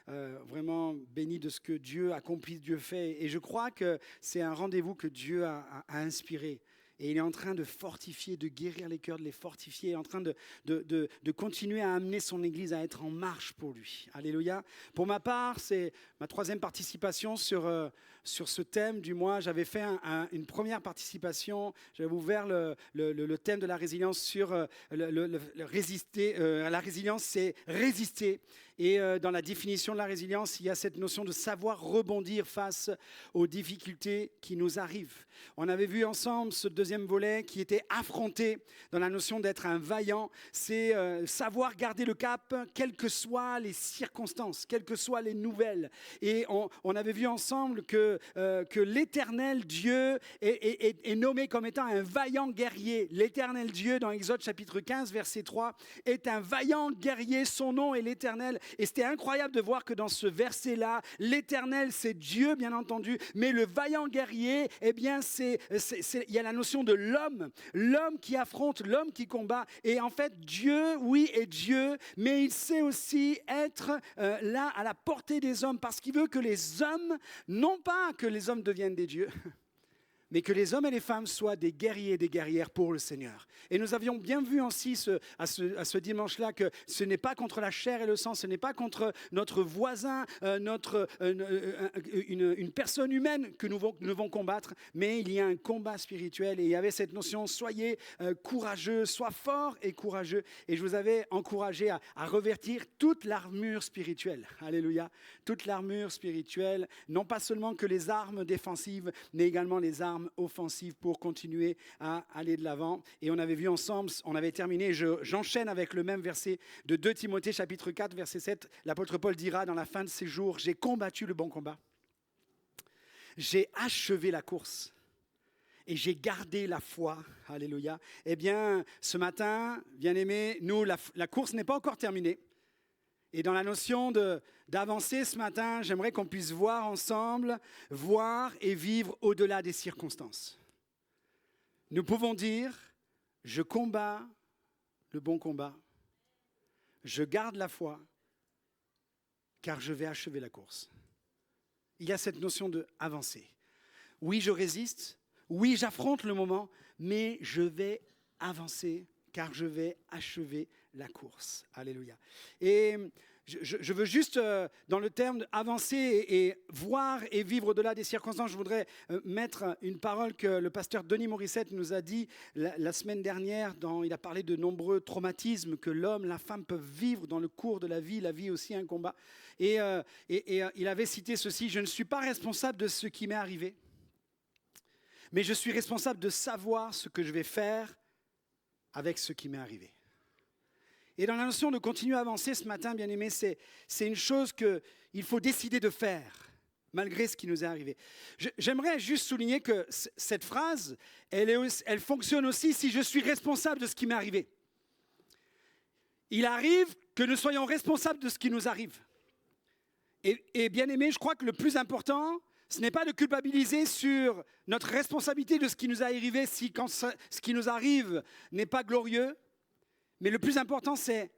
Vraiment béni de ce que Dieu accomplit, Dieu fait. Et je crois que c'est un rendez-vous que Dieu a inspiré. Et il est en train de fortifier, de guérir les cœurs, de les fortifier. Il est en train de continuer à amener son Église à être en marche pour lui. Alléluia. Pour ma part, c'est ma troisième participation sur ce thème du mois. J'avais fait une première participation. J'avais ouvert le thème de la résilience sur résister. La résilience, c'est résister. Et dans la définition de la résilience, il y a cette notion de savoir rebondir face aux difficultés qui nous arrivent. On avait vu ensemble ce deuxième volet qui était affronté dans la notion d'être un vaillant. C'est savoir garder le cap, quelles que soient les circonstances, quelles que soient les nouvelles. Et on avait vu ensemble que l'Éternel Dieu est nommé comme étant un vaillant guerrier. L'Éternel Dieu, dans Exode chapitre 15, verset 3, est un vaillant guerrier. Son nom est l'Éternel. Et c'était incroyable de voir que dans ce verset-là, l'Éternel, c'est Dieu, bien entendu, mais le vaillant guerrier, eh bien, il y a la notion de l'homme qui affronte, l'homme qui combat. Et en fait, Dieu, oui, est Dieu, mais il sait aussi être là à la portée des hommes, parce qu'il veut que les hommes, non pas que les hommes deviennent des dieux, mais que les hommes et les femmes soient des guerriers et des guerrières pour le Seigneur. Et nous avions bien vu aussi à ce dimanche-là que ce n'est pas contre la chair et le sang, ce n'est pas contre notre voisin, une personne humaine que nous devons combattre, mais il y a un combat spirituel et il y avait cette notion, soyez courageux, sois fort et courageux. Et je vous avais encouragé à revêtir toute l'armure spirituelle. Alléluia. Toute l'armure spirituelle, non pas seulement que les armes défensives, mais également les armes offensive pour continuer à aller de l'avant. Et on avait vu ensemble, on avait terminé, j'enchaîne avec le même verset de 2 Timothée chapitre 4 verset 7. L'apôtre Paul dira dans la fin de ses jours, j'ai combattu le bon combat, j'ai achevé la course et j'ai gardé la foi. Alléluia. Eh bien, ce matin, bien-aimés, nous, la course n'est pas encore terminée. Et dans la notion d'avancer ce matin, j'aimerais qu'on puisse voir ensemble, voir et vivre au-delà des circonstances. Nous pouvons dire, je combats le bon combat, je garde la foi, car je vais achever la course. Il y a cette notion d'avancer. Oui, je résiste, oui, j'affronte le moment, mais je vais avancer, car je vais achever la course. Alléluia. Et je veux juste, dans le terme avancer et voir et vivre au-delà des circonstances, je voudrais mettre une parole que le pasteur Denis Morissette nous a dit la semaine dernière. Il a parlé de nombreux traumatismes que l'homme, la femme peuvent vivre dans le cours de la vie aussi un combat. Et il avait cité ceci, je ne suis pas responsable de ce qui m'est arrivé, mais je suis responsable de savoir ce que je vais faire avec ce qui m'est arrivé. Et dans la notion de continuer à avancer ce matin, bien aimé, c'est une chose qu'il faut décider de faire, malgré ce qui nous est arrivé. J'aimerais juste souligner que cette phrase, elle fonctionne aussi si je suis responsable de ce qui m'est arrivé. Il arrive que nous soyons responsables de ce qui nous arrive. Et bien aimé, je crois que le plus important, ce n'est pas de culpabiliser sur notre responsabilité de ce qui nous est arrivé si quand ce qui nous arrive n'est pas glorieux. Mais le plus important, c'est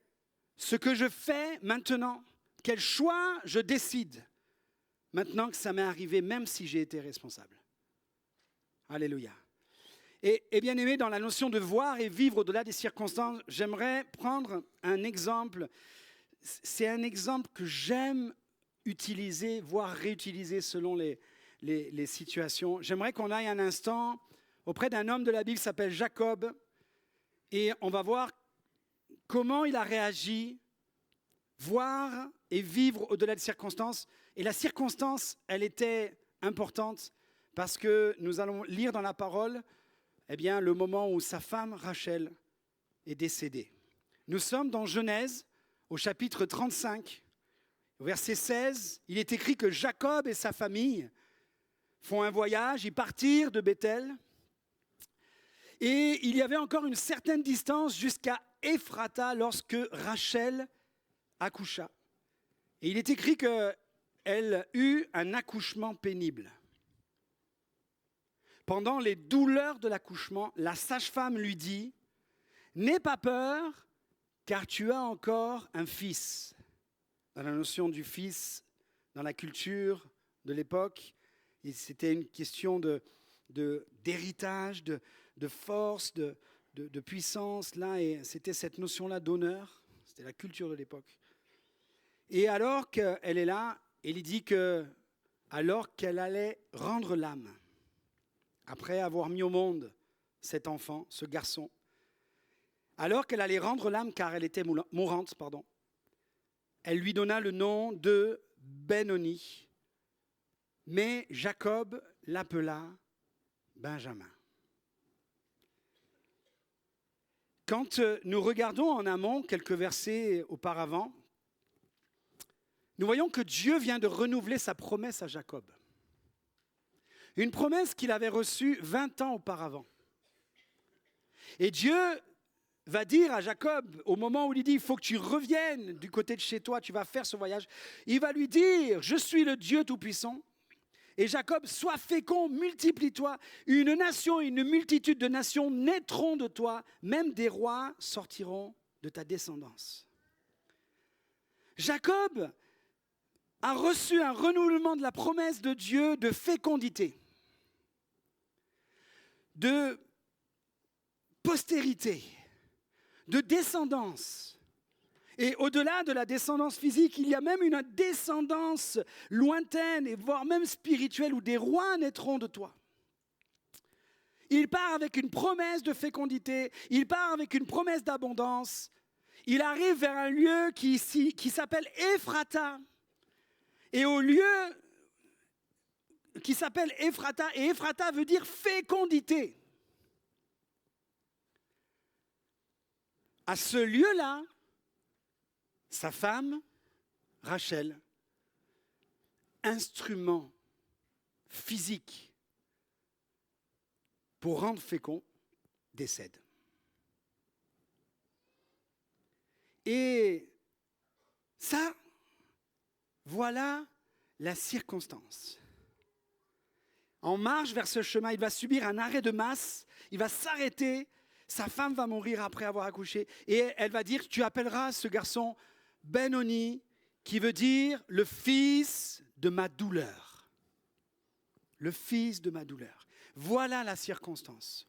ce que je fais maintenant, quel choix je décide maintenant que ça m'est arrivé, même si j'ai été responsable. Alléluia. Et bien aimé, dans la notion de voir et vivre au-delà des circonstances, j'aimerais prendre un exemple. C'est un exemple que j'aime utiliser, voire réutiliser selon les situations. J'aimerais qu'on aille un instant auprès d'un homme de la Bible qui s'appelle Jacob. Et on va voir comment il a réagi, voir et vivre au-delà des circonstances. Et la circonstance, elle était importante parce que nous allons lire dans la parole le moment où sa femme Rachel est décédée. Nous sommes dans Genèse, au chapitre 35, au verset 16. Il est écrit que Jacob et sa famille font un voyage, ils partirent de Bethel. Et il y avait encore une certaine distance jusqu'à Ephrata lorsque Rachel accoucha. Et il est écrit qu'elle eut un accouchement pénible. Pendant les douleurs de l'accouchement, la sage-femme lui dit « N'aie pas peur, car tu as encore un fils. dans la notion du fils, dans la culture de l'époque. Et c'était une question d'héritage, de force, de puissance. Là, et c'était cette notion-là d'honneur. C'était la culture de l'époque. Et alors qu'elle est là, il dit que alors qu'elle allait rendre l'âme, après avoir mis au monde cet enfant, ce garçon, alors qu'elle allait rendre l'âme car elle était mourante, elle lui donna le nom de Benoni, mais Jacob l'appela Benjamin. Quand nous regardons en amont quelques versets auparavant, nous voyons que Dieu vient de renouveler sa promesse à Jacob. Une promesse qu'il avait reçue 20 ans auparavant. Et Dieu va dire à Jacob, au moment où il dit, il faut que tu reviennes du côté de chez toi, tu vas faire ce voyage, il va lui dire, je suis le Dieu Tout-Puissant. Et Jacob, sois fécond, multiplie-toi. Une nation, une multitude de nations naîtront de toi, même des rois sortiront de ta descendance. Jacob a reçu un renouvellement de la promesse de Dieu de fécondité, de postérité, de descendance. Et au-delà de la descendance physique, il y a même une descendance lointaine, et voire même spirituelle, où des rois naîtront de toi. Il part avec une promesse de fécondité, il part avec une promesse d'abondance. Il arrive vers un lieu qui s'appelle Ephrata. Et au lieu qui s'appelle Ephrata, et Ephrata veut dire fécondité. À ce lieu-là, sa femme, Rachel, instrument physique pour rendre fécond, décède. Et ça, voilà la circonstance. En marche vers ce chemin, il va subir un arrêt de masse, il va s'arrêter, sa femme va mourir après avoir accouché, et elle va dire, tu appelleras ce garçon Benoni, qui veut dire le fils de ma douleur. Le fils de ma douleur. Voilà la circonstance.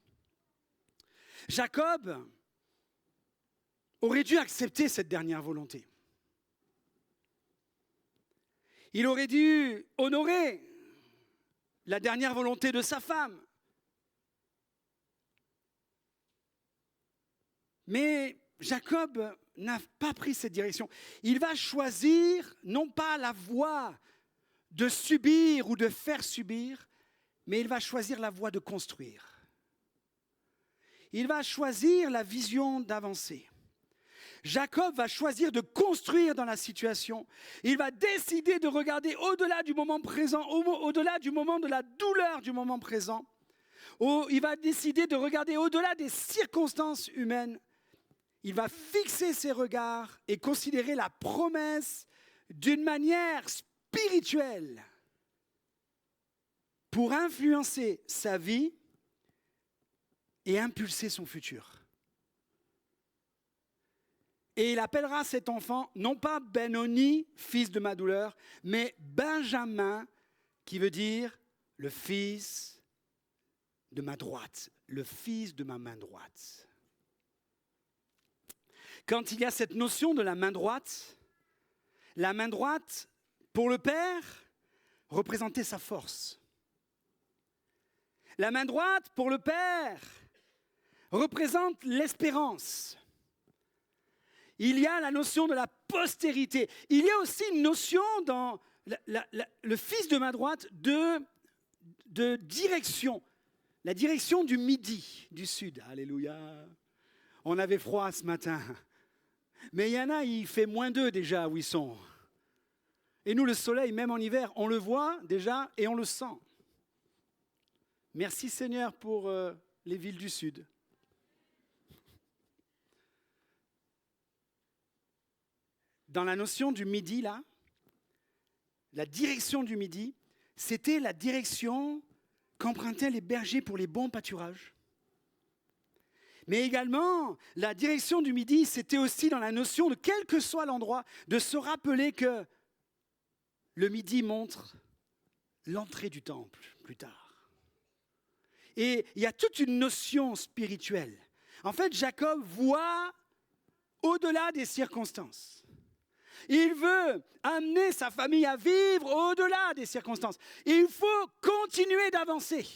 Jacob aurait dû accepter cette dernière volonté. Il aurait dû honorer la dernière volonté de sa femme. Mais Jacob n'a pas pris cette direction. Il va choisir non pas la voie de subir ou de faire subir, mais il va choisir la voie de construire. Il va choisir la vision d'avancer. Jacob va choisir de construire dans la situation. Il va décider de regarder au-delà du moment présent, au-delà du moment de la douleur du moment présent. Il va décider de regarder au-delà des circonstances humaines. Il va fixer ses regards et considérer la promesse d'une manière spirituelle pour influencer sa vie et impulser son futur. Et il appellera cet enfant, non pas Benoni, fils de ma douleur, mais Benjamin, qui veut dire le fils de ma droite, le fils de ma main droite. Quand il y a cette notion de la main droite, pour le Père, représentait sa force. La main droite, pour le Père, représente l'espérance. Il y a la notion de la postérité. Il y a aussi une notion dans le fils de ma droite de direction. La direction du midi, du sud. Alléluia. On avait froid ce matin. Mais il y en a, il fait -2 déjà où ils sont. Et nous, le soleil, même en hiver, on le voit déjà et on le sent. Merci Seigneur pour les villes du sud. Dans la notion du midi, là, la direction du midi, c'était la direction qu'empruntaient les bergers pour les bons pâturages. Mais également, la direction du midi, c'était aussi dans la notion de, quel que soit l'endroit, de se rappeler que le midi montre l'entrée du temple plus tard. Et il y a toute une notion spirituelle. En fait, Jacob voit au-delà des circonstances. Il veut amener sa famille à vivre au-delà des circonstances. Il faut continuer d'avancer.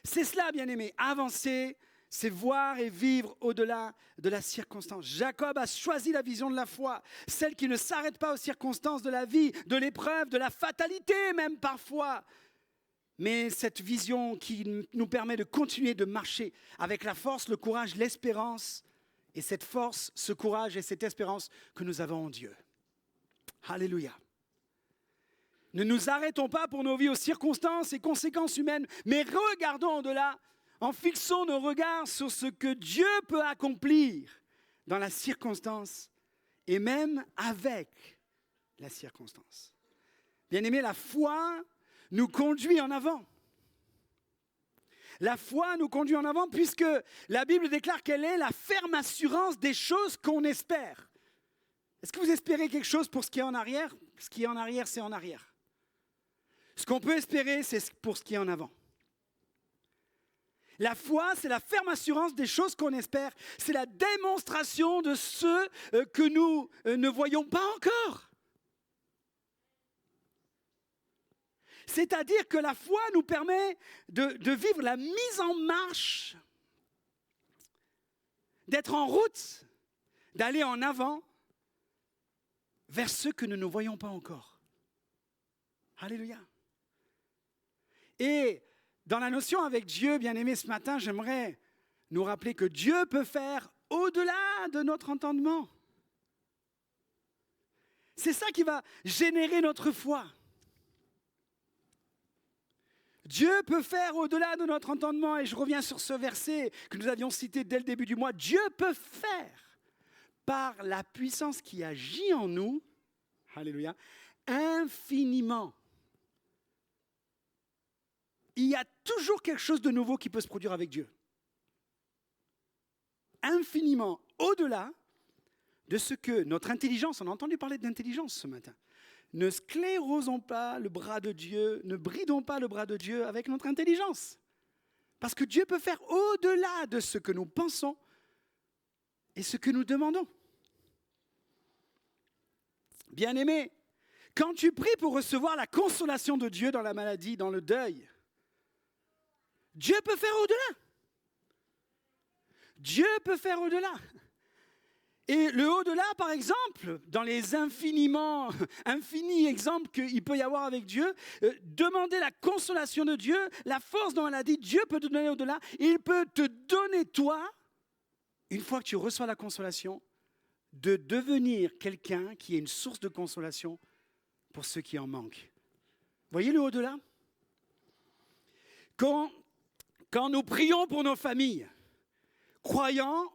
C'est cela, bien-aimés. Avancer, c'est voir et vivre au-delà de la circonstance. Jacob a choisi la vision de la foi, celle qui ne s'arrête pas aux circonstances de la vie, de l'épreuve, de la fatalité même parfois. Mais cette vision qui nous permet de continuer de marcher avec la force, le courage, l'espérance. Et cette force, ce courage et cette espérance que nous avons en Dieu. Alléluia. Ne nous arrêtons pas pour nos vies aux circonstances et conséquences humaines, mais regardons au-delà en fixant nos regards sur ce que Dieu peut accomplir dans la circonstance et même avec la circonstance. Bien-aimés, la foi nous conduit en avant. La foi nous conduit en avant puisque la Bible déclare qu'elle est la ferme assurance des choses qu'on espère. Est-ce que vous espérez quelque chose pour ce qui est en arrière? Ce qui est en arrière, c'est en arrière. Ce qu'on peut espérer, c'est pour ce qui est en avant. La foi, c'est la ferme assurance des choses qu'on espère. C'est la démonstration de ceux que nous ne voyons pas encore. C'est-à-dire que la foi nous permet de vivre la mise en marche, d'être en route, d'aller en avant vers ceux que nous ne voyons pas encore. Alléluia. Et dans la notion avec Dieu, bien-aimé, ce matin, j'aimerais nous rappeler que Dieu peut faire au-delà de notre entendement. C'est ça qui va générer notre foi. Dieu peut faire au-delà de notre entendement, et je reviens sur ce verset que nous avions cité dès le début du mois. Dieu peut faire par la puissance qui agit en nous, alléluia, infiniment. Il y a toujours quelque chose de nouveau qui peut se produire avec Dieu. Infiniment au-delà de ce que notre intelligence, on a entendu parler d'intelligence ce matin. Ne sclérosons pas le bras de Dieu, ne bridons pas le bras de Dieu avec notre intelligence. Parce que Dieu peut faire au-delà de ce que nous pensons et ce que nous demandons. Bien-aimé, quand tu pries pour recevoir la consolation de Dieu dans la maladie, dans le deuil, Dieu peut faire au-delà. Dieu peut faire au-delà. Et le au-delà, par exemple, dans les infinis exemples qu'il peut y avoir avec Dieu, demander la consolation de Dieu, la force dans la maladie, Dieu peut te donner au-delà. Il peut te donner, toi, une fois que tu reçois la consolation, de devenir quelqu'un qui est une source de consolation pour ceux qui en manquent. Voyez le au-delà? Quand nous prions pour nos familles, croyants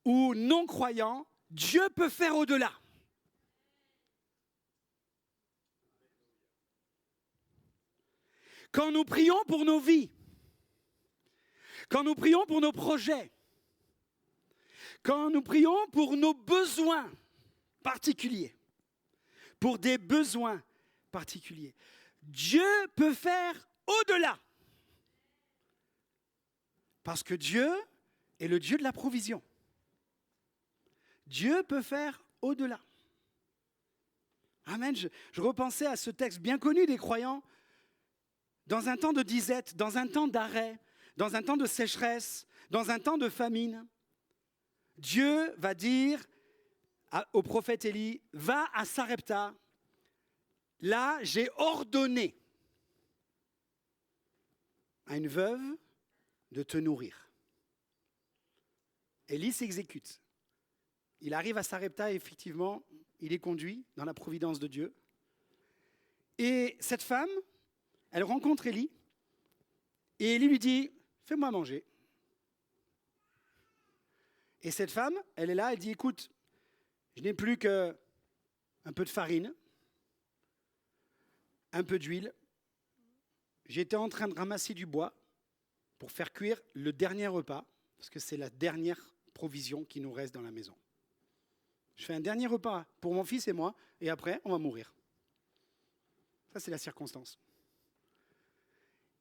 ou non-croyants, Dieu peut faire au-delà. Quand nous prions pour nos vies, quand nous prions pour nos projets, quand nous prions pour nos besoins particuliers, pour des besoins particuliers, Dieu peut faire au-delà. Parce que Dieu est le Dieu de la provision. Dieu peut faire au-delà. Amen. Je repensais à ce texte bien connu des croyants. Dans un temps de disette, dans un temps d'arrêt, dans un temps de sécheresse, dans un temps de famine, Dieu va dire au prophète Élie, va à Sarepta, là j'ai ordonné à une veuve de te nourrir. Élie s'exécute. Il arrive à Sarepta et effectivement, il est conduit dans la providence de Dieu. Et cette femme, elle rencontre Élie et Élie lui dit, fais-moi manger. Et cette femme, elle est là, elle dit, écoute, je n'ai plus qu'un peu de farine, un peu d'huile. J'étais en train de ramasser du bois pour faire cuire le dernier repas, parce que c'est la dernière provision qui nous reste dans la maison. Je fais un dernier repas pour mon fils et moi, et après, on va mourir. Ça, c'est la circonstance.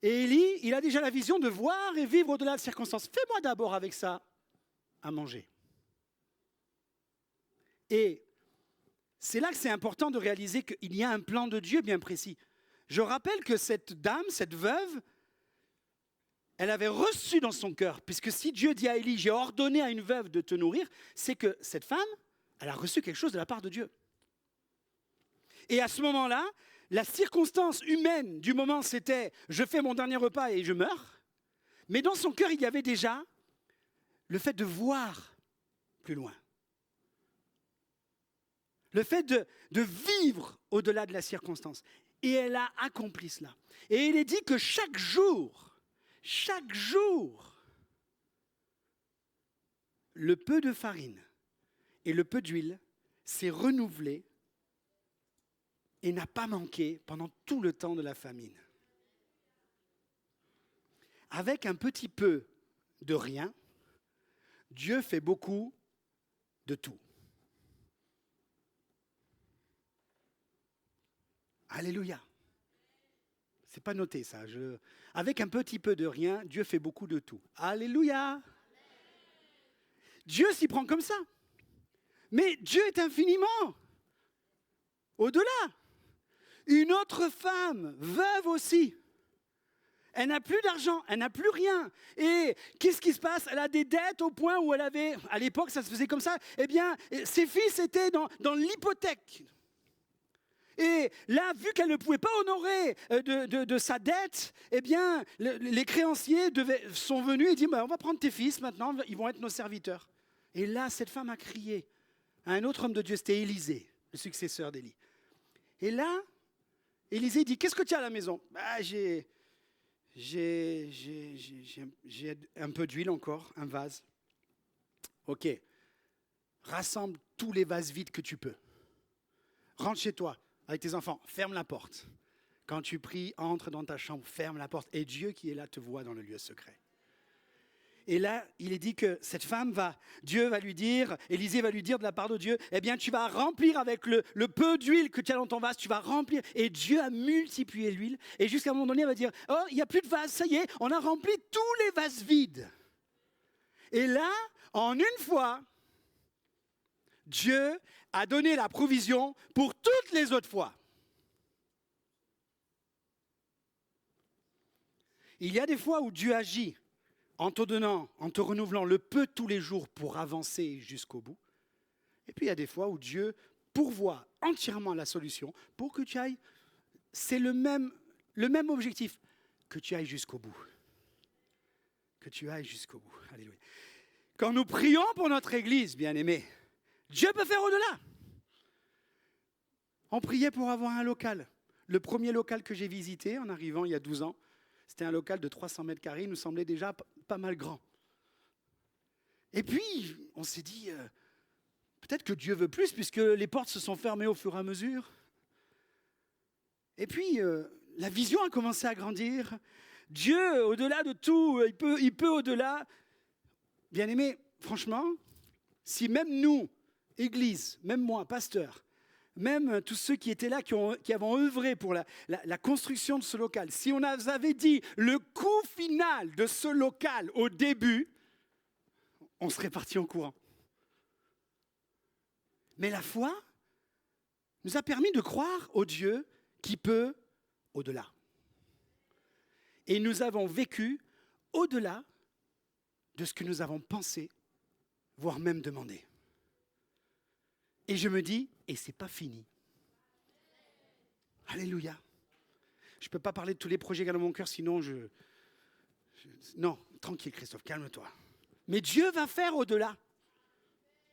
Et Élie, il a déjà la vision de voir et vivre au-delà de circonstances. Fais-moi d'abord avec ça à manger. Et c'est là que c'est important de réaliser qu'il y a un plan de Dieu bien précis. Je rappelle que cette dame, cette veuve, elle avait reçu dans son cœur, puisque si Dieu dit à Élie, j'ai ordonné à une veuve de te nourrir, c'est que cette femme, elle a reçu quelque chose de la part de Dieu. Et à ce moment-là, la circonstance humaine du moment, c'était je fais mon dernier repas et je meurs. Mais dans son cœur, il y avait déjà le fait de voir plus loin. Le fait de vivre au-delà de la circonstance. Et elle a accompli cela. Et il est dit que chaque jour, le peu de farine et le peu d'huile s'est renouvelé et n'a pas manqué pendant tout le temps de la famine. Avec un petit peu de rien, Dieu fait beaucoup de tout. Alléluia. C'est pas noté ça. Avec un petit peu de rien, Dieu fait beaucoup de tout. Alléluia. Dieu s'y prend comme ça. Mais Dieu est infiniment au-delà. Une autre femme, veuve aussi. Elle n'a plus d'argent, elle n'a plus rien. Et qu'est-ce qui se passe? Elle a des dettes au point où elle avait, à l'époque ça se faisait comme ça, eh bien ses fils étaient dans l'hypothèque. Et là, vu qu'elle ne pouvait pas honorer de sa dette, eh bien les créanciers sont venus et disent on va prendre tes fils maintenant, ils vont être nos serviteurs. Et là, cette femme a crié à un autre homme de Dieu, c'était Élisée, le successeur d'Élie. Et là, Élisée dit, qu'est-ce que tu as à la maison? J'ai un peu d'huile encore, un vase. Ok, rassemble tous les vases vides que tu peux. Rentre chez toi avec tes enfants, ferme la porte. Quand tu pries, entre dans ta chambre, ferme la porte. Et Dieu qui est là te voit dans le lieu secret. Et là, il est dit que cette femme Dieu va lui dire, Élisée va lui dire de la part de Dieu, eh bien tu vas remplir avec le peu d'huile que tu as dans ton vase, tu vas remplir. Et Dieu a multiplié l'huile. Et jusqu'à un moment donné, il va dire, oh, il n'y a plus de vase, ça y est, on a rempli tous les vases vides. Et là, en une fois, Dieu a donné la provision pour toutes les autres fois. Il y a des fois où Dieu agit en te donnant, en te renouvelant le peu tous les jours pour avancer jusqu'au bout. Et puis il y a des fois où Dieu pourvoit entièrement la solution pour que tu ailles, c'est le même objectif, que tu ailles jusqu'au bout. Que tu ailles jusqu'au bout. Alléluia. Quand nous prions pour notre Église, bien-aimés, Dieu peut faire au-delà. On priait pour avoir un local. Le premier local que j'ai visité en arrivant il y a 12 ans, c'était un local de 300 mètres carrés, il nous semblait déjà pas mal grand. Et puis, on s'est dit, peut-être que Dieu veut plus, puisque les portes se sont fermées au fur et à mesure. Et puis, la vision a commencé à grandir. Dieu, au-delà de tout, il peut au-delà. Bien-aimés, franchement, si même nous, Église, même moi, pasteur, même tous ceux qui étaient là, qui avons œuvré pour la construction de ce local, si on avait dit le coût final de ce local au début, on serait parti en courant. Mais la foi nous a permis de croire au Dieu qui peut au-delà. Et nous avons vécu au-delà de ce que nous avons pensé, voire même demandé. Et je me dis, et c'est pas fini. Alléluia. Je ne peux pas parler de tous les projets qu'il y a dans mon cœur, sinon non, tranquille Christophe, calme-toi. Mais Dieu va faire au-delà.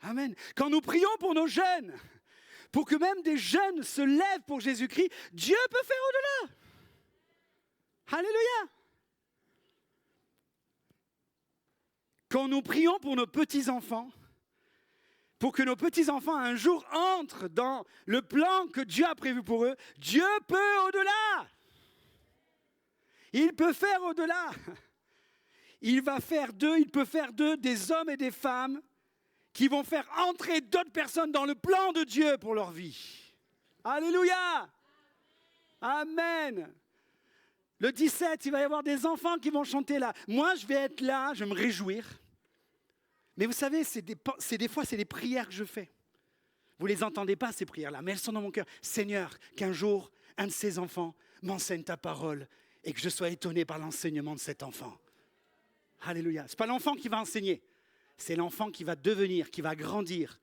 Amen. Quand nous prions pour nos jeunes, pour que même des jeunes se lèvent pour Jésus-Christ, Dieu peut faire au-delà. Alléluia. Quand nous prions pour nos petits-enfants, pour que nos petits-enfants un jour entrent dans le plan que Dieu a prévu pour eux, Dieu peut au-delà. Il peut faire au-delà. il peut faire d'eux des hommes et des femmes qui vont faire entrer d'autres personnes dans le plan de Dieu pour leur vie. Alléluia! Amen! Le 17, il va y avoir des enfants qui vont chanter là. Moi, je vais être là, je vais me réjouir. Mais vous savez, des fois, c'est des prières que je fais. Vous ne les entendez pas, ces prières-là, mais elles sont dans mon cœur. Seigneur, qu'un jour, un de ces enfants m'enseigne ta parole et que je sois étonné par l'enseignement de cet enfant. Alléluia. Ce n'est pas l'enfant qui va enseigner, c'est l'enfant qui va devenir, qui va grandir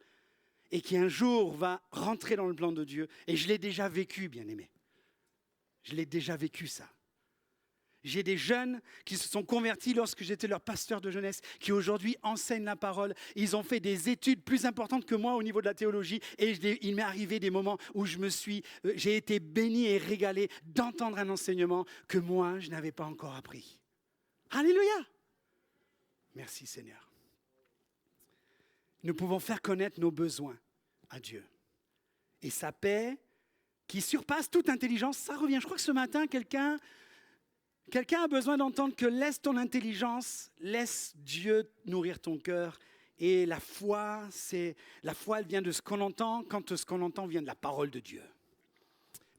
et qui un jour va rentrer dans le plan de Dieu. Et je l'ai déjà vécu, bien-aimé. Je l'ai déjà vécu, ça. J'ai des jeunes qui se sont convertis lorsque j'étais leur pasteur de jeunesse, qui aujourd'hui enseignent la parole. Ils ont fait des études plus importantes que moi au niveau de la théologie. Et il m'est arrivé des moments où j'ai été béni et régalé d'entendre un enseignement que moi, je n'avais pas encore appris. Alléluia! Merci Seigneur. Nous pouvons faire connaître nos besoins à Dieu. Et sa paix, qui surpasse toute intelligence, ça revient. Je crois que ce matin, quelqu'un a besoin d'entendre que laisse ton intelligence, laisse Dieu nourrir ton cœur. Et la foi, elle vient de ce qu'on entend, quand ce qu'on entend vient de la parole de Dieu.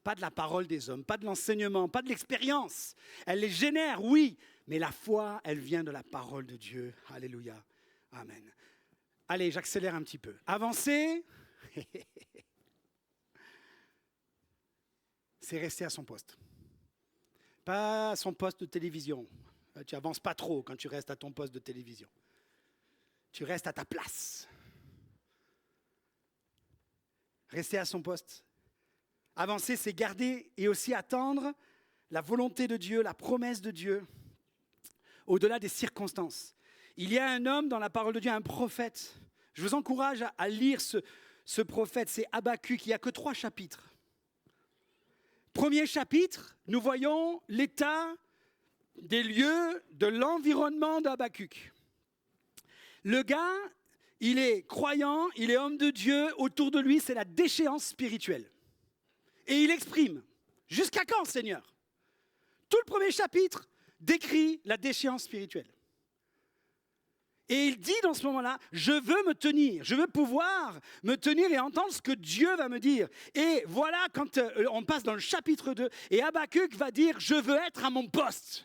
Pas de la parole des hommes, pas de l'enseignement, pas de l'expérience. Elle les génère, oui, mais la foi, elle vient de la parole de Dieu. Alléluia. Amen. Allez, j'accélère un petit peu. Avancer, c'est rester à son poste. Pas à son poste de télévision. Tu n'avances pas trop quand tu restes à ton poste de télévision. Tu restes à ta place. Rester à son poste. Avancer, c'est garder et aussi attendre la volonté de Dieu, la promesse de Dieu, au-delà des circonstances. Il y a un homme dans la parole de Dieu, un prophète. Je vous encourage à lire ce prophète, c'est Habacuc, il n'y a que 3 chapitres. Premier chapitre, nous voyons l'état des lieux de l'environnement d'Habacuc. Le gars, il est croyant, il est homme de Dieu, autour de lui, c'est la déchéance spirituelle. Et il exprime, jusqu'à quand, Seigneur? Tout le premier chapitre décrit la déchéance spirituelle. Et il dit dans ce moment-là, je veux me tenir, je veux pouvoir me tenir et entendre ce que Dieu va me dire. Et voilà quand on passe dans le chapitre 2, et Habacuc va dire, je veux être à mon poste.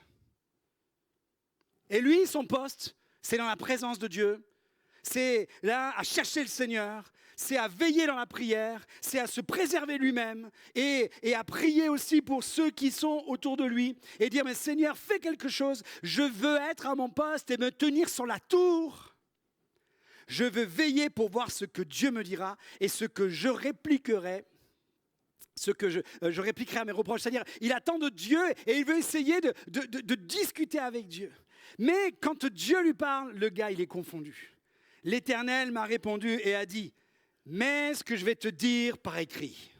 Et lui, son poste, c'est dans la présence de Dieu, c'est là à chercher le Seigneur, c'est à veiller dans la prière, c'est à se préserver lui-même et à prier aussi pour ceux qui sont autour de lui et dire, mais Seigneur, fais quelque chose, je veux être à mon poste et me tenir sur la tour. Je veux veiller pour voir ce que Dieu me dira et ce que je répliquerai, ce que je répliquerai à mes reproches. C'est-à-dire, il attend de Dieu et il veut essayer de discuter avec Dieu. Mais quand Dieu lui parle, le gars, il est confondu. L'Éternel m'a répondu et a dit, mais ce que je vais te dire par écrit.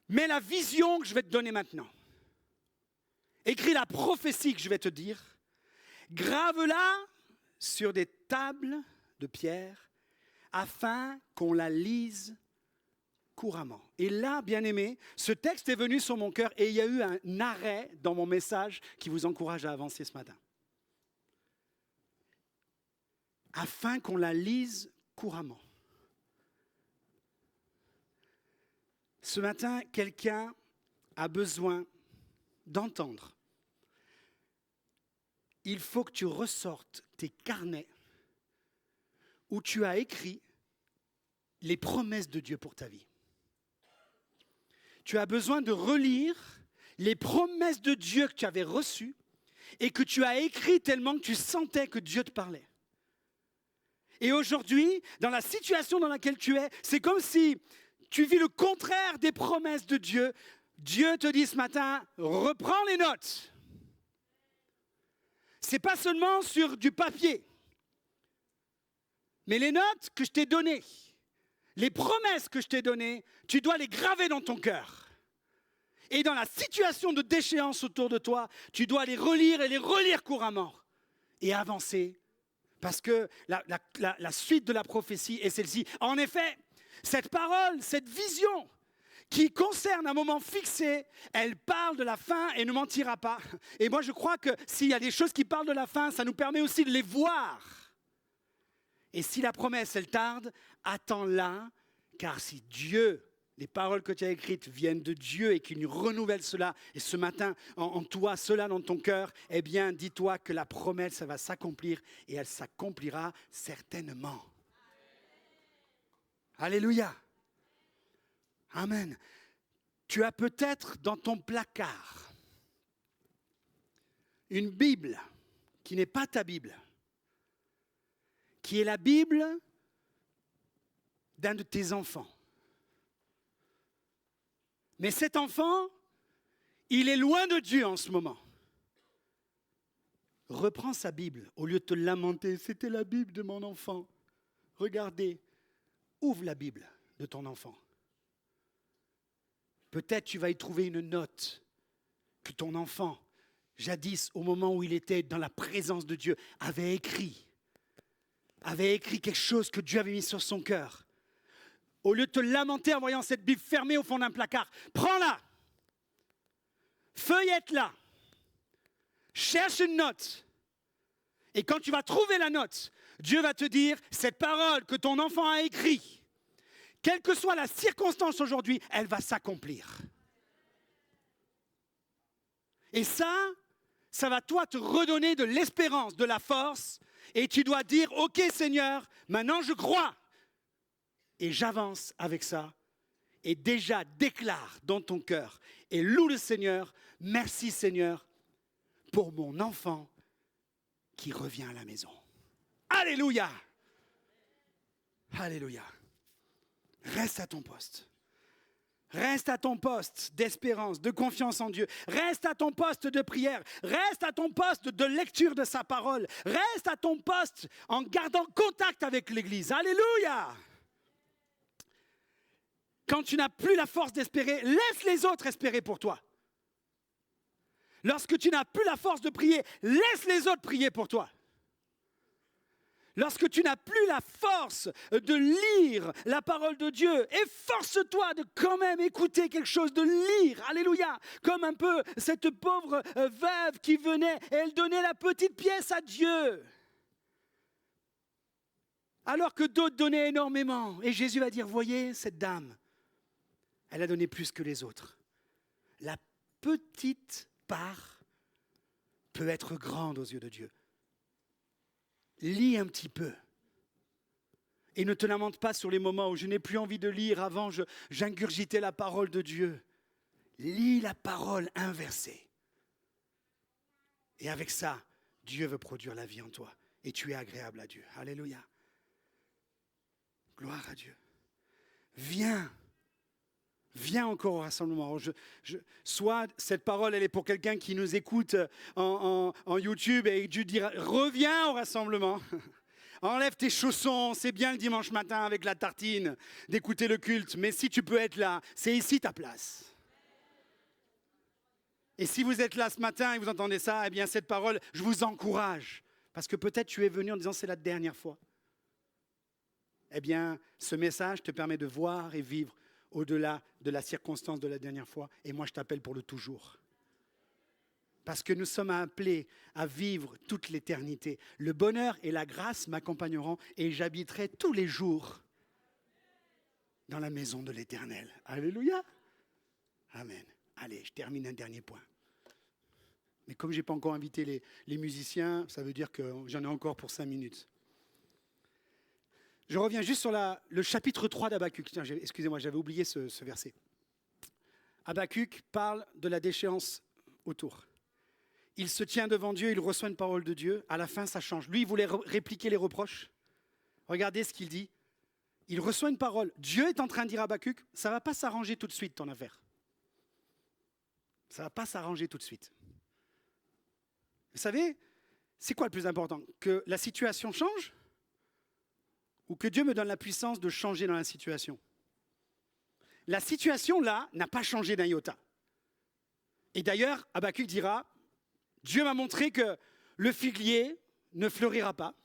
Mais la vision que je vais te donner maintenant. Écris la prophétie que je vais te dire. Grave-la sur des tables de pierre afin qu'on la lise couramment. Et là, bien-aimé, ce texte est venu sur mon cœur et il y a eu un arrêt dans mon message qui vous encourage à avancer ce matin. Afin qu'on la lise couramment. Ce matin, quelqu'un a besoin d'entendre. Il faut que tu ressortes tes carnets où tu as écrit les promesses de Dieu pour ta vie. Tu as besoin de relire les promesses de Dieu que tu avais reçues et que tu as écrites tellement que tu sentais que Dieu te parlait. Et aujourd'hui, dans la situation dans laquelle tu es, c'est comme si tu vis le contraire des promesses de Dieu. Dieu te dit ce matin, reprends les notes. Ce n'est pas seulement sur du papier, mais les notes que je t'ai données, les promesses que je t'ai données, tu dois les graver dans ton cœur. Et dans la situation de déchéance autour de toi, tu dois les relire et les relire couramment et avancer. Parce que la suite de la prophétie est celle-ci. En effet, cette parole, cette vision qui concerne un moment fixé, elle parle de la fin et ne mentira pas. Et moi, je crois que s'il y a des choses qui parlent de la fin, ça nous permet aussi de les voir. Et si la promesse, elle tarde, attends-la, car si Dieu, les paroles que tu as écrites viennent de Dieu et qu'il renouvelle cela, et ce matin, en toi, cela dans ton cœur, eh bien, dis-toi que la promesse, ça va s'accomplir et elle s'accomplira certainement. Alléluia. Amen. Tu as peut-être dans ton placard une Bible qui n'est pas ta Bible, qui est la Bible d'un de tes enfants. Mais cet enfant, il est loin de Dieu en ce moment. Reprends sa Bible au lieu de te lamenter. C'était la Bible de mon enfant. Regardez, ouvre la Bible de ton enfant. Peut-être tu vas y trouver une note que ton enfant, jadis, au moment où il était dans la présence de Dieu, avait écrit quelque chose que Dieu avait mis sur son cœur. Au lieu de te lamenter en voyant cette Bible fermée au fond d'un placard, prends-la, feuillette-la, cherche une note. Et quand tu vas trouver la note, Dieu va te dire, cette parole que ton enfant a écrite, quelle que soit la circonstance aujourd'hui, elle va s'accomplir. Et ça va toi te redonner de l'espérance, de la force, et tu dois dire, ok Seigneur, maintenant je crois. Et j'avance avec ça, et déjà déclare dans ton cœur, et loue le Seigneur, merci Seigneur, pour mon enfant qui revient à la maison. Alléluia! Alléluia! Reste à ton poste. Reste à ton poste d'espérance, de confiance en Dieu. Reste à ton poste de prière. Reste à ton poste de lecture de sa parole. Reste à ton poste en gardant contact avec l'Église. Alléluia! Quand tu n'as plus la force d'espérer, laisse les autres espérer pour toi. Lorsque tu n'as plus la force de prier, laisse les autres prier pour toi. Lorsque tu n'as plus la force de lire la parole de Dieu, efforce-toi de quand même écouter quelque chose, de lire, alléluia, comme un peu cette pauvre veuve qui venait et elle donnait la petite pièce à Dieu. Alors que d'autres donnaient énormément. Et Jésus va dire, voyez, cette dame, elle a donné plus que les autres. La petite part peut être grande aux yeux de Dieu. Lis un petit peu. Et ne te lamente pas sur les moments où je n'ai plus envie de lire. Avant, j'ingurgitais la parole de Dieu. Lis la parole inversée. Et avec ça, Dieu veut produire la vie en toi. Et tu es agréable à Dieu. Alléluia. Gloire à Dieu. Viens encore au rassemblement. Soit cette parole, elle est pour quelqu'un qui nous écoute en YouTube et Dieu dira, reviens au rassemblement. Enlève tes chaussons, c'est bien le dimanche matin avec la tartine d'écouter le culte, mais si tu peux être là, c'est ici ta place. Et si vous êtes là ce matin et vous entendez ça, eh bien cette parole, je vous encourage. Parce que peut-être tu es venu en disant c'est la dernière fois. Eh bien, ce message te permet de voir et vivre au-delà de la circonstance de la dernière fois. Et moi, je t'appelle pour le toujours. Parce que nous sommes appelés à vivre toute l'éternité. Le bonheur et la grâce m'accompagneront et j'habiterai tous les jours dans la maison de l'Éternel. Alléluia. Amen. Allez, je termine un dernier point. Mais comme je n'ai pas encore invité les musiciens, ça veut dire que j'en ai encore pour 5 minutes. Je reviens juste sur le chapitre 3 d'Habakkuk. Tiens, excusez-moi, j'avais oublié ce verset. Habakkuk parle de la déchéance autour. Il se tient devant Dieu, il reçoit une parole de Dieu. À la fin, ça change. Lui, il voulait répliquer les reproches. Regardez ce qu'il dit. Il reçoit une parole. Dieu est en train de dire à Habakkuk, ça ne va pas s'arranger tout de suite, ton affaire. Ça ne va pas s'arranger tout de suite. Vous savez, c'est quoi le plus important? Que la situation change? Ou que Dieu me donne la puissance de changer dans la situation? La situation, là, n'a pas changé d'un iota. Et d'ailleurs, Habakkuk dira, Dieu m'a montré que le figuier ne fleurira pas.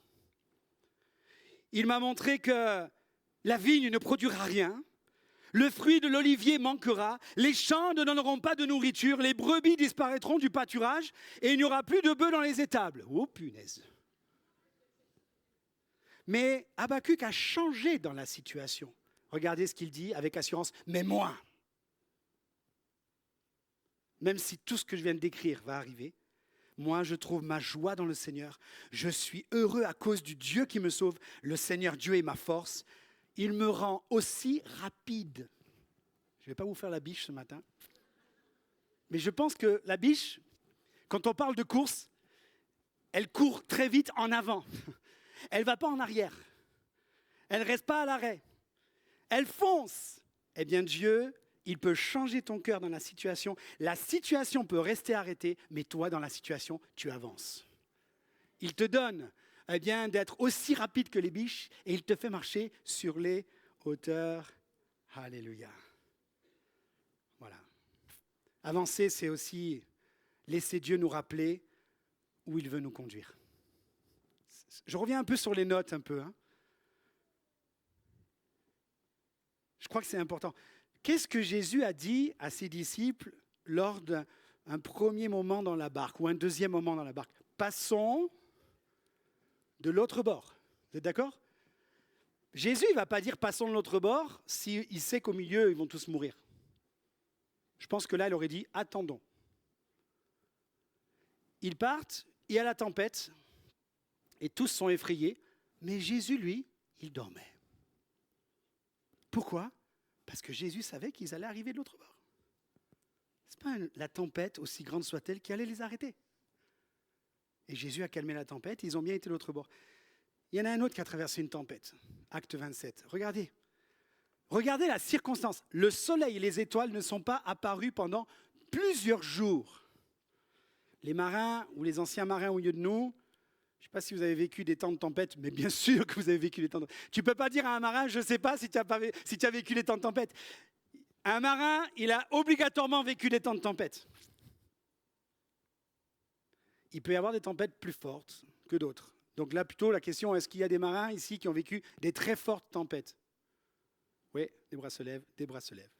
Il m'a montré que la vigne ne produira rien. Le fruit de l'olivier manquera, les champs ne donneront pas de nourriture, les brebis disparaîtront du pâturage et il n'y aura plus de bœufs dans les étables. Oh punaise! Mais Habakkuk a changé dans la situation. Regardez ce qu'il dit avec assurance. Mais moi, même si tout ce que je viens de décrire va arriver, moi je trouve ma joie dans le Seigneur. Je suis heureux à cause du Dieu qui me sauve. Le Seigneur Dieu est ma force. Il me rend aussi rapide. Je ne vais pas vous faire la biche ce matin. Mais je pense que la biche, quand on parle de course, elle court très vite en avant. Elle ne va pas en arrière. Elle ne reste pas à l'arrêt. Elle fonce. Eh bien Dieu, il peut changer ton cœur dans la situation. La situation peut rester arrêtée, mais toi, dans la situation, tu avances. Il te donne d'être aussi rapide que les biches et il te fait marcher sur les hauteurs. Alléluia. Voilà. Avancer, c'est aussi laisser Dieu nous rappeler où il veut nous conduire. Je reviens un peu sur les notes, Je crois que c'est important. Qu'est-ce que Jésus a dit à ses disciples lors d'un premier moment dans la barque ou un deuxième moment dans la barque? Passons de l'autre bord. Vous êtes d'accord? Jésus ne va pas dire passons de l'autre bord s'il sait qu'au milieu, ils vont tous mourir. Je pense que là, il aurait dit attendons. Ils partent, il y a la tempête et tous sont effrayés, mais Jésus, lui, il dormait. Pourquoi? Parce que Jésus savait qu'ils allaient arriver de l'autre bord. Ce n'est pas la tempête, aussi grande soit-elle, qui allait les arrêter. Et Jésus a calmé la tempête, ils ont bien été de l'autre bord. Il y en a un autre qui a traversé une tempête, Acte 27. Regardez la circonstance. Le soleil et les étoiles ne sont pas apparus pendant plusieurs jours. Les marins ou les anciens marins au milieu de nous, je ne sais pas si vous avez vécu des temps de tempête, mais bien sûr que vous avez vécu des temps de tempête. Tu ne peux pas dire à un marin, je ne sais pas si tu as vécu des temps de tempête. Un marin, il a obligatoirement vécu des temps de tempête. Il peut y avoir des tempêtes plus fortes que d'autres. Donc là, plutôt, la question, est-ce qu'il y a des marins ici qui ont vécu des très fortes tempêtes? Oui, des bras se lèvent, des bras se lèvent.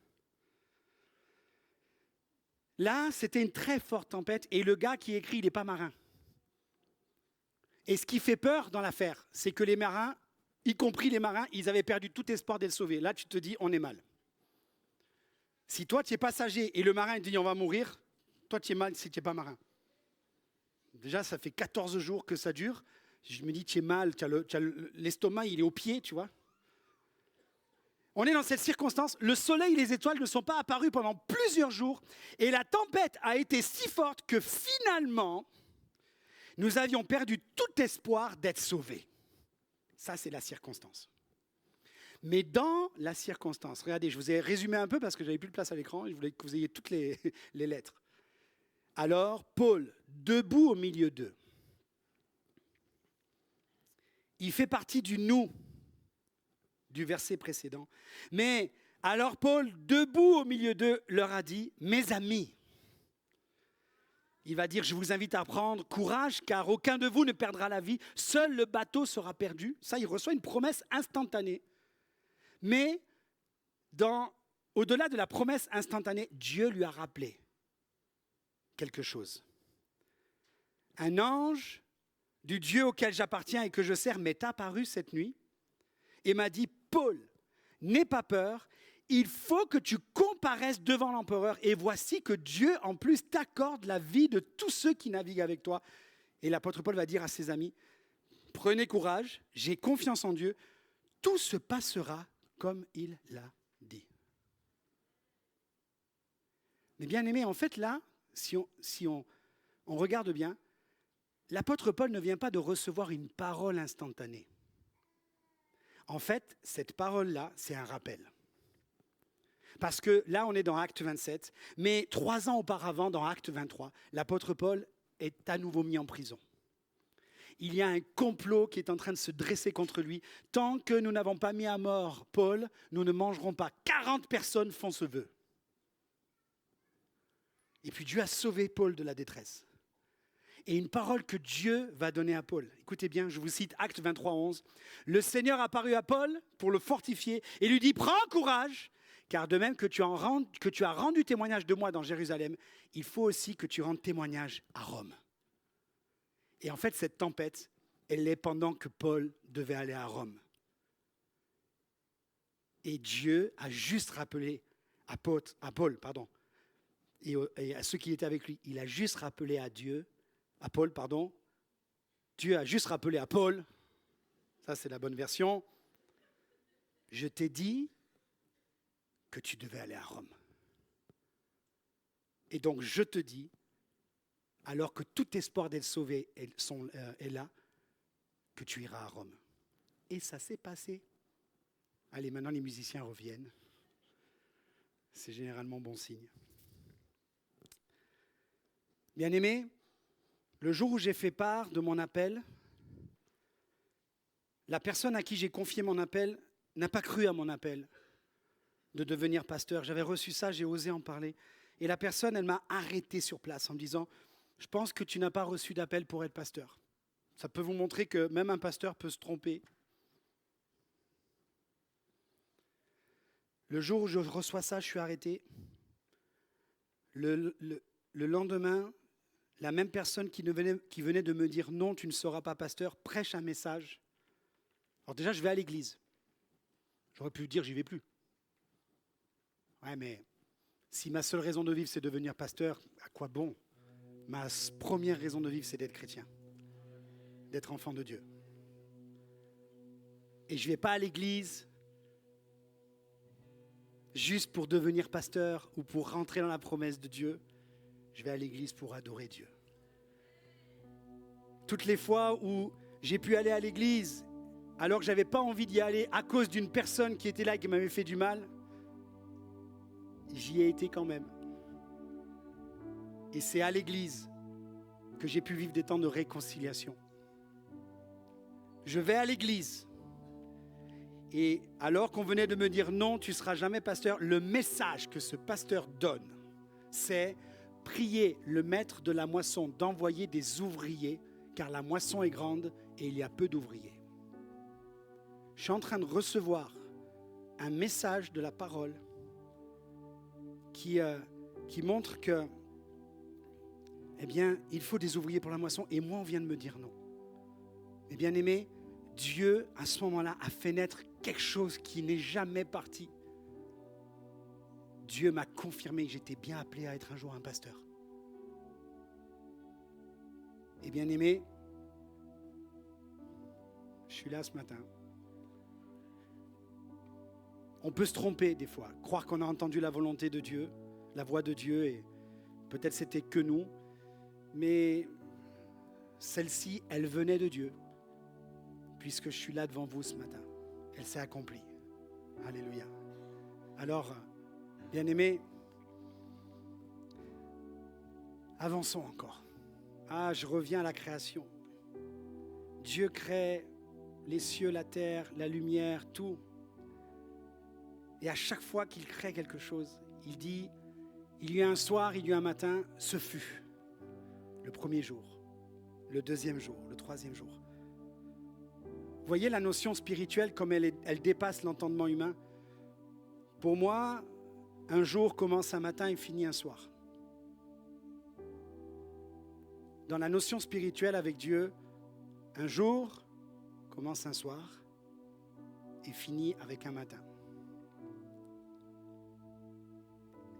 Là, c'était une très forte tempête et le gars qui écrit, il n'est pas marin. Et ce qui fait peur dans l'affaire, c'est que les marins, y compris les marins, ils avaient perdu tout espoir d'être sauvés. Là, tu te dis, on est mal. Si toi, tu es passager et le marin te dit, on va mourir, toi, tu es mal si tu n'es pas marin. Déjà, ça fait 14 jours que ça dure. Je me dis, tu es mal, l'estomac, il est au pied, tu vois. On est dans cette circonstance. Le soleil et les étoiles ne sont pas apparus pendant plusieurs jours. Et la tempête a été si forte que finalement, nous avions perdu tout espoir d'être sauvés. Ça, c'est la circonstance. Mais dans la circonstance, regardez, je vous ai résumé un peu parce que je n'avais plus de place à l'écran et je voulais que vous ayez toutes les lettres. Alors, Paul, debout au milieu d'eux, il fait partie du nous du verset précédent. Mais alors Paul, debout au milieu d'eux, leur a dit, mes amis, il va dire, je vous invite à prendre courage car aucun de vous ne perdra la vie, seul le bateau sera perdu. Ça, il reçoit une promesse instantanée. Mais au-delà de la promesse instantanée, Dieu lui a rappelé quelque chose. Un ange du Dieu auquel j'appartiens et que je sers m'est apparu cette nuit et m'a dit, Paul, n'aie pas peur, il faut que tu comparaisses devant l'empereur et voici que Dieu en plus t'accorde la vie de tous ceux qui naviguent avec toi. Et l'apôtre Paul va dire à ses amis, prenez courage, j'ai confiance en Dieu, tout se passera comme il l'a dit. Mais bien aimé, en fait là, si on regarde bien, l'apôtre Paul ne vient pas de recevoir une parole instantanée. En fait, cette parole-là, c'est un rappel. Parce que là, on est dans Acte 27, mais 3 ans auparavant, dans Acte 23, l'apôtre Paul est à nouveau mis en prison. Il y a un complot qui est en train de se dresser contre lui. Tant que nous n'avons pas mis à mort Paul, nous ne mangerons pas. 40 personnes font ce vœu. Et puis Dieu a sauvé Paul de la détresse. Et une parole que Dieu va donner à Paul. Écoutez bien, je vous cite Acte 23, 11. Le Seigneur apparut à Paul pour le fortifier et lui dit, prends courage, Car de même que tu as rendu témoignage de moi dans Jérusalem, il faut aussi que tu rendes témoignage à Rome. Et en fait, cette tempête, elle est pendant que Paul devait aller à Rome. Et Dieu a juste rappelé à Paul, et à ceux qui étaient avec lui, il a juste rappelé à Paul, Dieu a juste rappelé à Paul, ça c'est la bonne version, je t'ai dit que tu devais aller à Rome. Et donc je te dis, alors que tout espoir d'être sauvé est là, que tu iras à Rome. Et ça s'est passé. Allez, maintenant les musiciens reviennent. C'est généralement bon signe. Bien-aimés, le jour où j'ai fait part de mon appel, la personne à qui j'ai confié mon appel n'a pas cru à mon appel de devenir pasteur. J'avais reçu ça, j'ai osé en parler. Et la personne, elle m'a arrêté sur place en me disant « Je pense que tu n'as pas reçu d'appel pour être pasteur. » Ça peut vous montrer que même un pasteur peut se tromper. Le jour où je reçois ça, je suis arrêté. Le lendemain, la même personne qui venait de me dire « Non, tu ne seras pas pasteur » prêche un message. Alors déjà, je vais à l'église. J'aurais pu dire « J'y vais plus ». Ouais, mais si ma seule raison de vivre, c'est de devenir pasteur, à quoi bon? Ma première raison de vivre, c'est d'être chrétien, d'être enfant de Dieu. Et je ne vais pas à l'église juste pour devenir pasteur ou pour rentrer dans la promesse de Dieu. Je vais à l'église pour adorer Dieu. Toutes les fois où j'ai pu aller à l'église alors que je n'avais pas envie d'y aller à cause d'une personne qui était là et qui m'avait fait du mal, j'y ai été quand même. Et c'est à l'église que j'ai pu vivre des temps de réconciliation. Je vais à l'église. Et alors qu'on venait de me dire non, tu ne seras jamais pasteur, le message que ce pasteur donne, c'est prier le maître de la moisson d'envoyer des ouvriers, car la moisson est grande et il y a peu d'ouvriers. Je suis en train de recevoir un message de la parole qui montre que, eh bien, il faut des ouvriers pour la moisson. Et moi, on vient de me dire non. Mais bien aimé, Dieu, à ce moment-là, a fait naître quelque chose qui n'est jamais parti. Dieu m'a confirmé que j'étais bien appelé à être un jour un pasteur. Et bien aimé, je suis là ce matin. On peut se tromper des fois, croire qu'on a entendu la volonté de Dieu, la voix de Dieu, et peut-être c'était que nous, mais celle-ci, elle venait de Dieu, puisque je suis là devant vous ce matin. Elle s'est accomplie. Alléluia. Alors, bien-aimés, avançons encore. Je reviens à la création. Dieu crée les cieux, la terre, la lumière, tout. Et à chaque fois qu'il crée quelque chose, il dit, il y a un soir, il y a un matin, ce fut le premier jour, le deuxième jour, le troisième jour. Vous voyez la notion spirituelle comme elle dépasse l'entendement humain. Pour moi, un jour commence un matin et finit un soir. Dans la notion spirituelle avec Dieu, un jour commence un soir et finit avec un matin.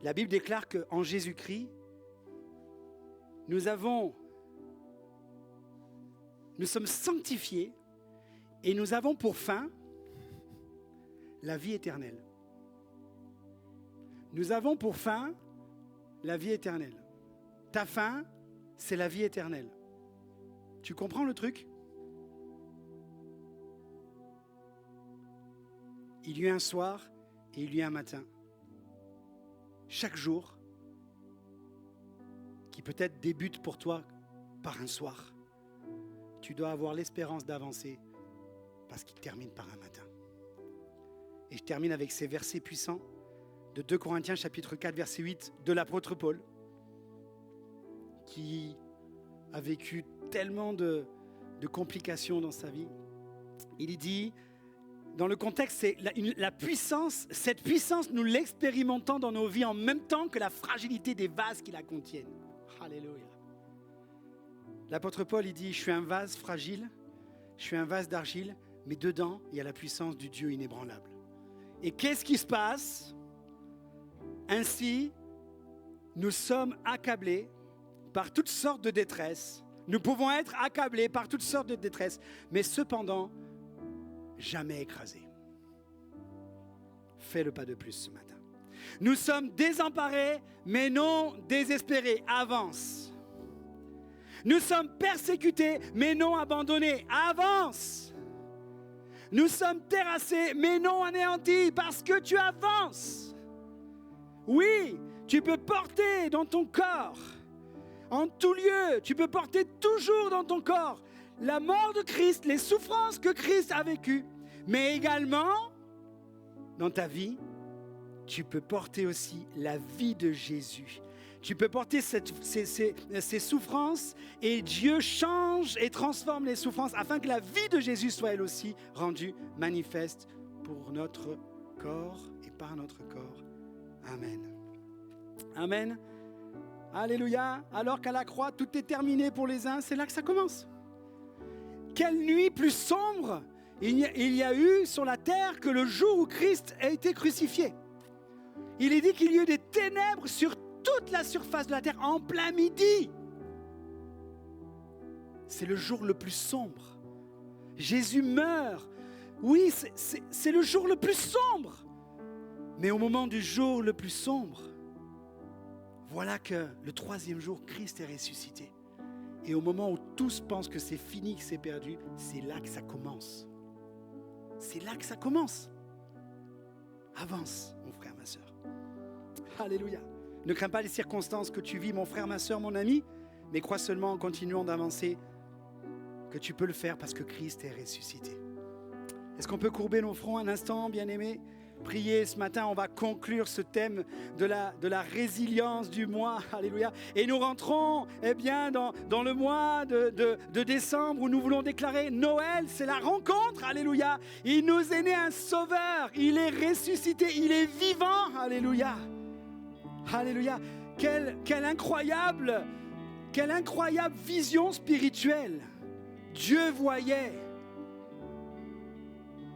La Bible déclare qu'en Jésus-Christ, nous sommes sanctifiés et nous avons pour fin la vie éternelle. Nous avons pour fin la vie éternelle. Ta fin, c'est la vie éternelle. Tu comprends le truc? Il y a eu un soir et il y a eu un matin. Chaque jour, qui peut-être débute pour toi par un soir, tu dois avoir l'espérance d'avancer parce qu'il termine par un matin. Et je termine avec ces versets puissants de 2 Corinthiens chapitre 4 verset 8 de l'apôtre Paul, qui a vécu tellement de complications dans sa vie. Il dit, dans le contexte, c'est la puissance. Cette puissance, nous l'expérimentons dans nos vies en même temps que la fragilité des vases qui la contiennent. Alléluia. L'apôtre Paul, il dit, je suis un vase fragile, je suis un vase d'argile, mais dedans, il y a la puissance du Dieu inébranlable. Et qu'est-ce qui se passe? Ainsi, nous sommes accablés par toutes sortes de détresse. Nous pouvons être accablés par toutes sortes de détresse, mais cependant, jamais écrasés. Fais le pas de plus ce matin. Nous sommes désemparés, mais non désespérés. Avance. Nous sommes persécutés, mais non abandonnés. Avance. Nous sommes terrassés, mais non anéantis, parce que tu avances. Oui, tu peux porter dans ton corps, en tout lieu, tu peux porter toujours dans ton corps la mort de Christ, les souffrances que Christ a vécues, mais également, dans ta vie, tu peux porter aussi la vie de Jésus. Tu peux porter ces souffrances et Dieu change et transforme les souffrances afin que la vie de Jésus soit elle aussi rendue manifeste pour notre corps et par notre corps. Amen. Amen. Alléluia. Alors qu'à la croix, tout est terminé pour les uns, c'est là que ça commence. Quelle nuit plus sombre il y a eu sur la terre que le jour où Christ a été crucifié. Il est dit qu'il y a eu des ténèbres sur toute la surface de la terre en plein midi. C'est le jour le plus sombre. Jésus meurt. Oui, c'est le jour le plus sombre. Mais au moment du jour le plus sombre, voilà que le troisième jour, Christ est ressuscité. Et au moment où tous pensent que c'est fini, que c'est perdu, c'est là que ça commence. C'est là que ça commence. Avance, mon frère, ma sœur. Alléluia. Ne crains pas les circonstances que tu vis, mon frère, ma sœur, mon ami, mais crois seulement en continuant d'avancer que tu peux le faire parce que Christ est ressuscité. Est-ce qu'on peut courber nos fronts un instant, bien-aimés? Prier ce matin, on va conclure ce thème de la résilience du mois, alléluia. Et nous rentrons dans le mois de décembre où nous voulons déclarer Noël, c'est la rencontre, alléluia. Il nous est né un sauveur, il est ressuscité, il est vivant, alléluia. Alléluia. Quelle incroyable vision spirituelle Dieu voyait.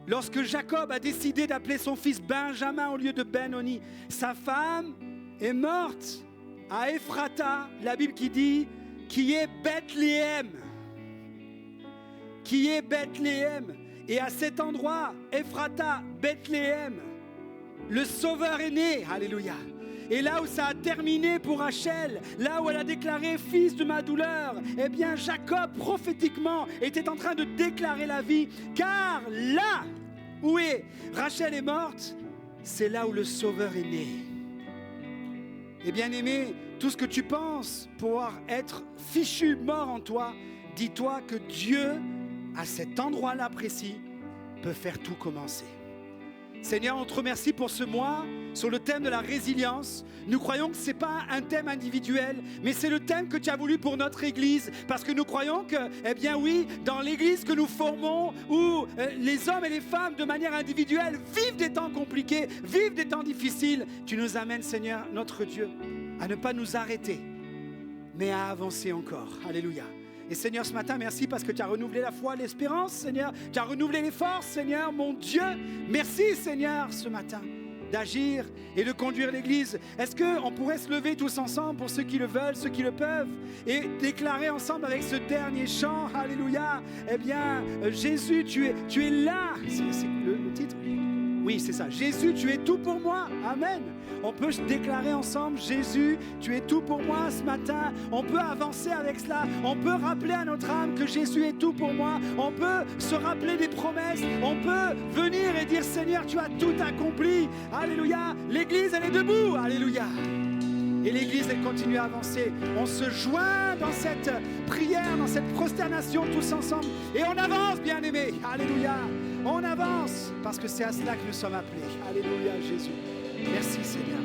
Lorsque Jacob a décidé d'appeler son fils Benjamin au lieu de Ben-Oni, sa femme est morte à Ephrata, la Bible qui dit, qui est Bethléem. Qui est Bethléem. Et à cet endroit, Ephrata, Bethléem, le Sauveur est né. Alléluia. Et là où ça a terminé pour Rachel, là où elle a déclaré « Fils de ma douleur », eh bien Jacob, prophétiquement, était en train de déclarer la vie. Car là où Rachel est morte, c'est là où le Sauveur est né. Et bien aimé, tout ce que tu penses pouvoir être fichu, mort en toi, dis-toi que Dieu, à cet endroit-là précis, peut faire tout commencer. Seigneur, on te remercie pour ce mois sur le thème de la résilience. Nous croyons que ce n'est pas un thème individuel, mais c'est le thème que tu as voulu pour notre Église, parce que nous croyons que, eh bien oui, dans l'Église que nous formons, où les hommes et les femmes de manière individuelle vivent des temps compliqués, vivent des temps difficiles, tu nous amènes, Seigneur, notre Dieu, à ne pas nous arrêter, mais à avancer encore. Alléluia. Et Seigneur, ce matin, merci parce que tu as renouvelé la foi, l'espérance, Seigneur. Tu as renouvelé les forces, Seigneur, mon Dieu. Merci, Seigneur, ce matin, d'agir et de conduire l'Église. Est-ce qu'on pourrait se lever tous ensemble pour ceux qui le veulent, ceux qui le peuvent, et déclarer ensemble avec ce dernier chant, Alléluia, eh bien, Jésus, tu es là. C'est le titre? Oui, c'est ça. Jésus, tu es tout pour moi. Amen. On peut déclarer ensemble, Jésus, tu es tout pour moi ce matin. On peut avancer avec cela. On peut rappeler à notre âme que Jésus est tout pour moi. On peut se rappeler des promesses. On peut venir et dire, Seigneur, tu as tout accompli. Alléluia. L'Église, elle est debout. Alléluia. Et l'Église, elle continue à avancer. On se joint dans cette prière, dans cette prosternation tous ensemble. Et on avance, bien-aimés. Alléluia. On avance parce que c'est à cela que nous sommes appelés. Alléluia, Jésus. Merci, Seigneur.